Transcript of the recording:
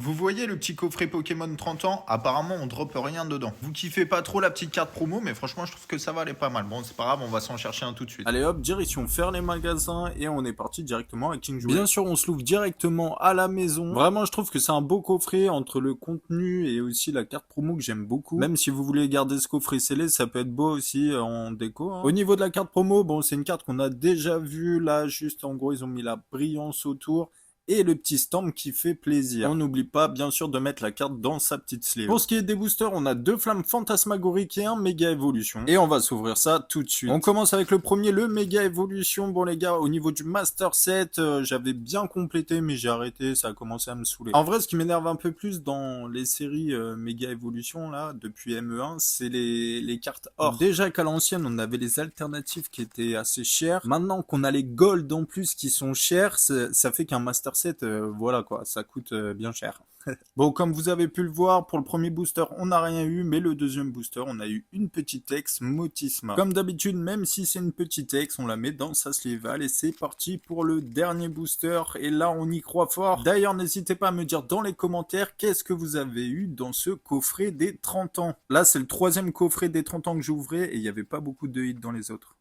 Vous voyez le petit coffret Pokémon 30 ans? Apparemment, on droppe rien dedans. Vous kiffez pas trop la petite carte promo, mais franchement, je trouve que ça va aller pas mal. Bon, c'est pas grave, on va s'en chercher un tout de suite. Allez hop, direction faire les magasins et on est parti directement à King Jouet. Bien sûr, on se l'ouvre directement à la maison. Vraiment, je trouve que c'est un beau coffret entre le contenu et aussi la carte promo que j'aime beaucoup. Même si vous voulez garder ce coffret scellé, ça peut être beau aussi en déco, hein. Au niveau de la carte promo, bon, c'est une carte qu'on a déjà vue là, juste en gros, ils ont mis la brillance autour et le petit stamp qui fait plaisir. On n'oublie pas bien sûr de mettre la carte dans sa petite sleeve. Pour ce qui est des boosters, on a deux flammes fantasmagoriques et un méga évolution. Et on va s'ouvrir ça tout de suite. On commence avec le premier, le méga évolution. Bon les gars, au niveau du master set, j'avais bien complété mais j'ai arrêté, ça a commencé à me saouler. En vrai, ce qui m'énerve un peu plus dans les séries méga évolution là, depuis ME1, c'est les cartes or. Déjà qu'à l'ancienne, on avait les alternatives qui étaient assez chères. Maintenant qu'on a les gold en plus qui sont chers, ça fait qu'un master set, voilà quoi, ça coûte bien cher. Bon, comme vous avez pu le voir, pour le premier booster, on n'a rien eu, mais le deuxième booster, on a eu une petite ex Motisma. Comme d'habitude, même si c'est une petite ex, on la met dans sa sleeve. Allez, c'est parti pour le dernier booster, et là, on y croit fort. D'ailleurs, n'hésitez pas à me dire dans les commentaires qu'est-ce que vous avez eu dans ce coffret des 30 ans. Là, c'est le troisième coffret des 30 ans que j'ouvrais, et il n'y avait pas beaucoup de hits dans les autres.